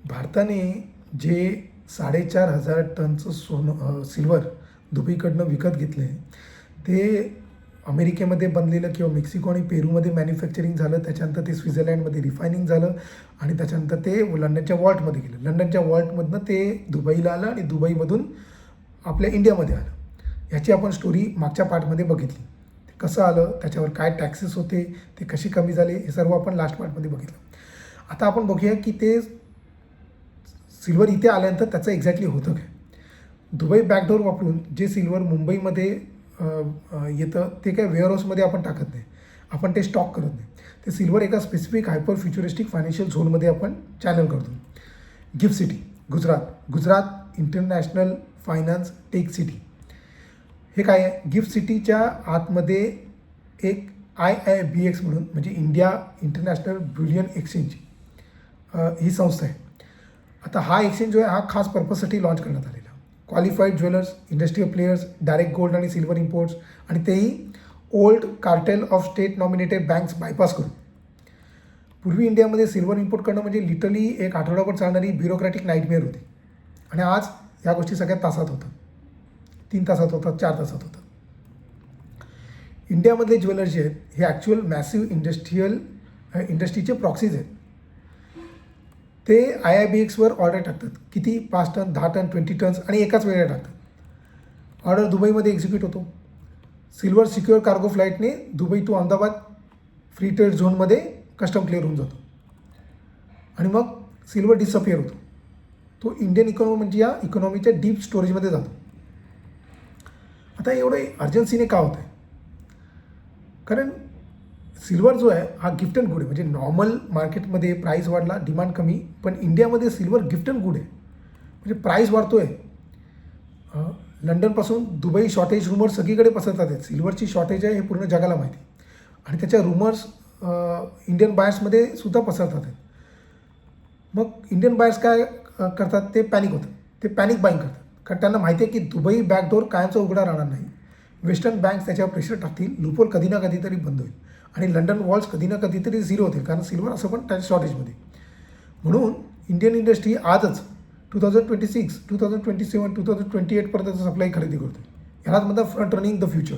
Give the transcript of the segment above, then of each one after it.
भारताने जे 4,500 टनचं सिल्वर दुबईकडनं विकत घेतलं आहे, ते अमेरिकेमध्ये बनलेलं किंवा मेक्सिको आणि पेरूमध्ये मॅन्युफॅक्चरिंग झालं. त्याच्यानंतर ते स्वित्झर्लंडमध्ये रिफायनिंग झालं आणि त्याच्यानंतर ते लंडनच्या वॉल्टमध्ये गेलं. लंडनच्या वॉल्टमधनं ते दुबईला आलं आणि दुबईमधून आपल्या इंडियामध्ये आलं. ह्याची आपण स्टोरी मागच्या पार्टमध्ये बघितली. ते कसं आलं, त्याच्यावर काय टॅक्सेस होते, ते कसे कमी झाले, हे सर्व आपण लास्ट पार्टमध्ये बघितलं. आता आपण बघूया की ते सिल्वर इथे आल्यानंतर त्याचं एक्झॅक्टली होतं काय. दुबई बॅकडोर वापरून जे सिल्वर मुंबईमध्ये येतं ते काय वेअरहाऊसमध्ये आपण टाकत नाही, आपण ते स्टॉक करत नाही. ते सिल्वर एका स्पेसिफिक हायपर फ्युचरिस्टिक फायनान्शियल झोनमध्ये आपण चॅनल करतो. GIFT City Gujarat international finance tech city. हे काय आहे, गिफ्ट सिटीच्या आतमध्ये एक IIBX म्हणून म्हणजे इंडिया इंटरनॅशनल बुलियन एक्सचेंज ही संस्था आहे. आता हा एक्सचेंज जो आहे हा खास पर्पजसाठी लॉन्च करण्यात आलेला. Qualified jewellers, industrial players, direct gold आणि सिल्वर इम्पोर्ट्स आणि तेही old cartel of state nominated banks bypass करून. पूर्वी इंडियामध्ये सिल्वर इम्पोर्ट करणं म्हणजे लिटरली एक आठवडाभर चालणारी ब्युरोक्रॅटिक नाईटमेअर होती. आणि आज या गोष्टी सगळ्या तासात होतात, 3 तासात होतात, 4 तासात होतात. इंडियामधले ज्वेलर्स जे आहेत हे ॲक्च्युअल मॅसिव्ह इंडस्ट्रीचे प्रॉक्सीज आहेत. ते IIBXवर ऑर्डर टाकतात. किती? 5 टन, 10 टन, 20 टन्स आणि एकाच वेळेला टाकतात. ऑर्डर दुबईमध्ये एक्झिक्यूट होतो. सिल्वर सिक्युअर कार्गो फ्लाईटने Dubai to Ahmedabad free trade झोनमध्ये कस्टम क्लिअर होऊन जातो आणि मग सिल्वर डिसअपिअर होतो. तो इंडियन इकॉनॉमी म्हणजे या इकॉनॉमीच्या डीप स्टोरेजमध्ये जातो. आता एवढं अर्जन्सीने का होतं आहे? कारण सिल्वर जो आहे हा गिफ्ट अँड गुड आहे. म्हणजे नॉर्मल मार्केटमध्ये प्राईस वाढला, डिमांड कमी, पण इंडियामध्ये सिल्वर गिफ्ट अँड गुड आहे. म्हणजे प्राईस वाढतो आहे. लंडनपासून दुबई शॉर्टेज रुमर्स सगळीकडे पसरतात आहेत. सिल्वरची शॉर्टेज आहे हे पूर्ण जगाला माहिती आणि त्याच्या रुमर्स इंडियन बायर्समध्ये सुद्धा पसरतात आहेत. मग इंडियन बायर्स काय करतात, ते पॅनिक होतात, ते पॅनिक बाईंग करतात. कारण त्यांना माहिती आहे की दुबई बॅकडोर कायमचा उघडा राहणार नाही. वेस्टर्न बँक्स त्याच्यावर प्रेशर टाकतील, लूपहोल कधी ना कधीतरी बंद होईल आणि लंडन वॉल्स कधी ना कधीतरी झिरो होतील. कारण सिल्वर असं पण त्याच्या शॉर्टेजमध्ये. म्हणून इंडियन इंडस्ट्री आजच 2026, 2027, 2028पर्यंत सप्लाय खरेदी करतो. ह्यालाच म्हणतात फ्रंट रनिंग द फ्युचर.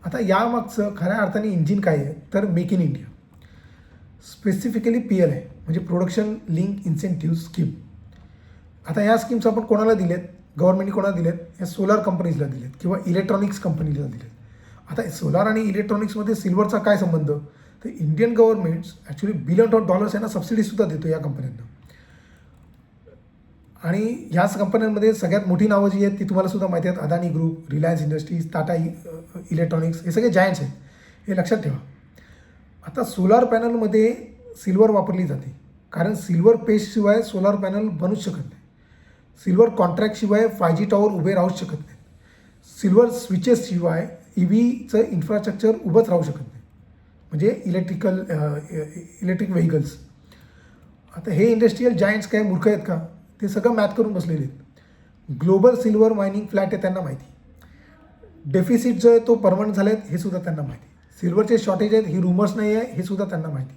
आता यामागचं खऱ्या अर्थाने इंजिन काय आहे तर make in India, specifically PLI म्हणजे प्रोडक्शन लिंक इन्सेंटिव्ह स्कीम. आता ह्या स्कीम्स आपण कोणाला दिलेत, गव्हर्नमेंटने कोणाला दिलेत, या सोलार कंपनीजला दिलेत किंवा इलेक्ट्रॉनिक्स कंपनीला दिलेत. आता सोलार आणि इलेक्ट्रॉनिक्समध्ये सिल्वरचा काय संबंध, तर इंडियन गव्हर्नमेंट्स ॲक्च्युली $1 बिलियन यांना सबसिडीसुद्धा देतो या कंपन्यांना. आणि ह्याच कंपन्यांमध्ये सगळ्यात मोठी नावं जी आहेत ती तुम्हाला सुद्धा माहिती आहेत. Adani group, Reliance industries, Tata electronics, हे सगळे जायंट्स आहेत, हे लक्षात ठेवा. आता सोलार पॅनलमध्ये सिल्वर वापरली जाते कारण सिल्वर पेस्टशिवाय सोलार पॅनल बनूच शकत नाही. सिल्वर कॉन्ट्रॅक्टशिवाय 5G टॉवर उभे राहूच शकत नाही. सिल्वर स्विचेसशिवाय EVचं इन्फ्रास्ट्रक्चर उभंच राहू शकत नाही, म्हणजे इलेक्ट्रिक व्हेकल्स. आता हे इंडस्ट्रीयल जायंट्स काय मूर्ख आहेत का, ते सगळं मॅथ करून बसलेले आहेत. ग्लोबल सिल्वर मायनिंग फ्लॅट आहे त्यांना माहिती. डेफिसिट जो आहे तो परमनंट झाले आहेत हे सुद्धा त्यांना माहिती. सिल्वरचे शॉर्टेज आहेत ही रुमर्स नाही आहे हे सुद्धा त्यांना माहिती.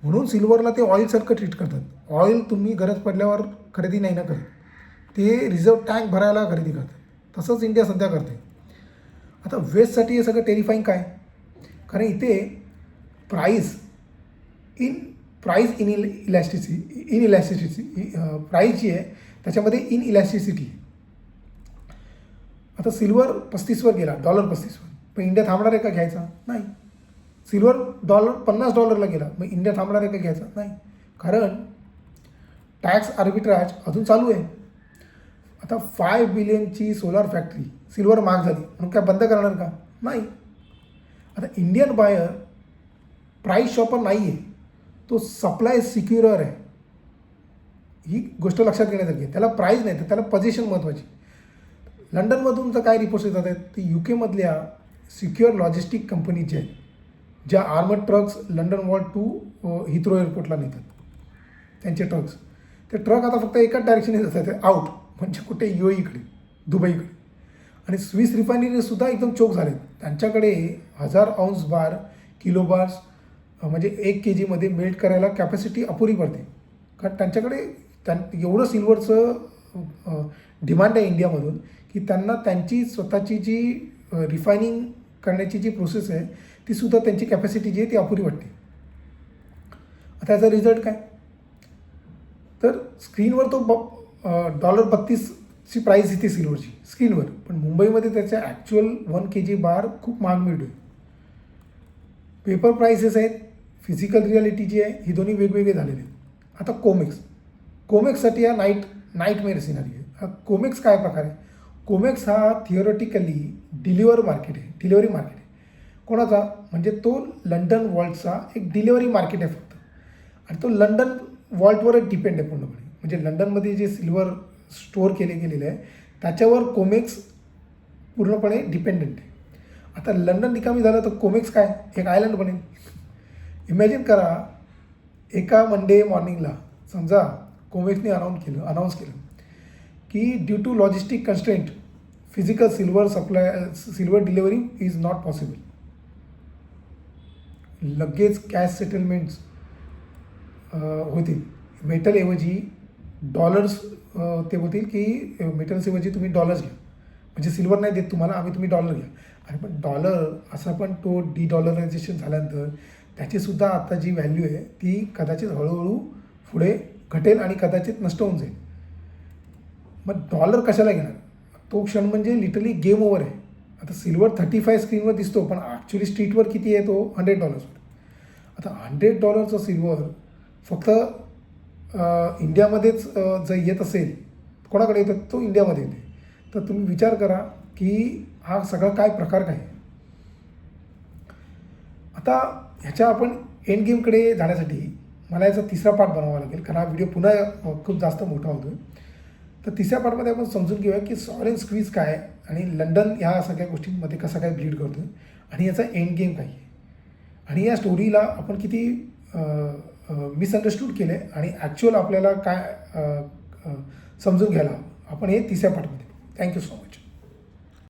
म्हणून सिल्वरला ते ऑइलसारखं ट्रीट करतात. ऑइल तुम्ही गरज पडल्यावर खरेदी नाही ना करत, ते रिझर्व टँक भरायला खरेदी करतात. तसंच इंडिया सध्या करते. आता वेस्टसाठी हे सगळं टेरिफाईंग काय, कारण इथे प्राईस इनइलॅस्टिसिटी प्राईस जी आहे त्याच्यामध्ये इनइलॅस्टिसिटी. आता सिल्वर 35वर गेला, $35वर, पण इंडिया थांबणार आहे का घ्यायचा? नाही. सिल्वर $50ला गेला, मग इंडिया थांबणार आहे का घ्यायचा? नाही. कारण टॅक्स आर्बिट्राज अजून चालू आहे. आता 5 बिलियनची सोलार फॅक्टरी सिल्वर महाग झाली म्हणून काय बंद करणार का? नाही. आता इंडियन बायर प्राईस शॉपर नाही आहे, तो सप्लाय सिक्युरर आहे. ही गोष्ट लक्षात घेण्यासारखी आहे. त्याला प्राईस नाही तर त्याला पोझिशन महत्त्वाची. लंडनमधून तर काय रिपोर्ट्स येतात आहेत ते UK सिक्युअर लॉजिस्टिक कंपनी जे आहेत, ज्या armed trucks London wall to Heathrow एअरपोर्टला नेतात, त्यांचे ट्रक्स, ते ट्रक आता फक्त एकाच डायरेक्शनने जातात, ते आउट, म्हणजे कुठे UAEकडे, दुबईकडे. आणि स्विस रिफायनरीसुद्धा एकदम चोक झाले. त्यांच्याकडे 1000 औंस बार किलो बार्स म्हणजे 1 kg मध्ये मेल्ट करायला कॅपॅसिटी अपुरी पडते. कारण त्यांच्याकडे एवढं सिल्वरचं डिमांड आहे इंडियामधून की त्यांना त्यांची स्वतःची जी रिफायनिंग करण्याची जी प्रोसेस आहे ती सुद्धा त्यांची कॅपॅसिटी जी आहे ती अपुरी वाटते. आता याचा रिझल्ट काय, तर स्क्रीनवर तो $32ची प्राईस येते सिल्वरची स्क्रीनवर, पण मुंबईमध्ये त्याच्या ॲक्च्युअल 1 kg बार खूप महाग मिळतो आहे. पेपर प्राइसेस आहेत, फिजिकल रियालिटी जी आहे ही दोन्ही वेगवेगळे झालेले आहेत. आता कोमेक्ससाठी हा नाईटमेअर सिनारी आहे. हा कोमेक्स काय प्रकार आहे, कोमेक्स हा थिओरिटिकली डिलिव्हरी मार्केट आहे. कोणाचा, म्हणजे तो लंडन वॉल्टचा एक डिलिव्हरी मार्केट आहे फक्त, आणि तो लंडन वॉल्टवरच डिपेंड आहे पूर्णपणे. म्हणजे लंडनमध्ये जे सिल्वर स्टोअर केले गेलेले आहे त्याच्यावर कोमेक्स पूर्णपणे डिपेंडंट आहे. आता लंडन रिकामी झालं तर कोमेक्स काय एक आयलंड बनेल. इमॅजिन करा, एका मंडे मॉर्निंगला समजा कोमेक्सने अनाऊन्स केलं की due to logistic constraint physical silver delivery is not possible. लगेच कॅश सेटलमेंट्स होतील, मेटलऐवजी डॉलर्स ते होतील की मेटल्सऐवजी तुम्ही डॉलर्स घ्या, म्हणजे सिल्वर नाही देत तुम्हाला आम्ही, तुम्ही डॉलर घ्या. आणि पण डॉलर असा पण तो डिडॉलरायझेशन झाल्यानंतर त्याचीसुद्धा आता जी व्हॅल्यू आहे ती कदाचित हळूहळू पुढे घटेल आणि कदाचित नष्ट होऊन जाईल. मग डॉलर कशाला घेणार, तो क्षण म्हणजे लिटरली गेम ओव्हर आहे. आता सिल्वर 35 स्क्रीनवर दिसतो, पण ॲक्च्युली स्ट्रीटवर किती आहे तो $100. आता $100चा सिल्वर फक्त इंडियामध्येच जर येत असेल, कोणाकडे येतं, तो इंडियामध्ये येते. तर तुम्ही विचार करा की हा सगळा काय प्रकार काय. आता ह्याच्या आपण एंड गेमकडे जाण्यासाठी मला याचा तिसरा पार्ट बनवावा लागेल, कारण हा व्हिडिओ पुन्हा खूप जास्त मोठा होतो आहे. तर तिसऱ्या पार्टमध्ये आपण समजून घेऊया की सॉरेन स्क्वीज काय आणि लंडन ह्या सगळ्या गोष्टींमध्ये कसा काय ब्लीड करतो आणि याचा एंड गेम काय आहे, आणि या स्टोरीला आपण किती मिसअंडरस्टूड केलं आहे आणि ॲक्च्युअल आपल्याला काय समजून घ्यायला आपण हे तिसऱ्या पार्टमध्ये. Thank you so much.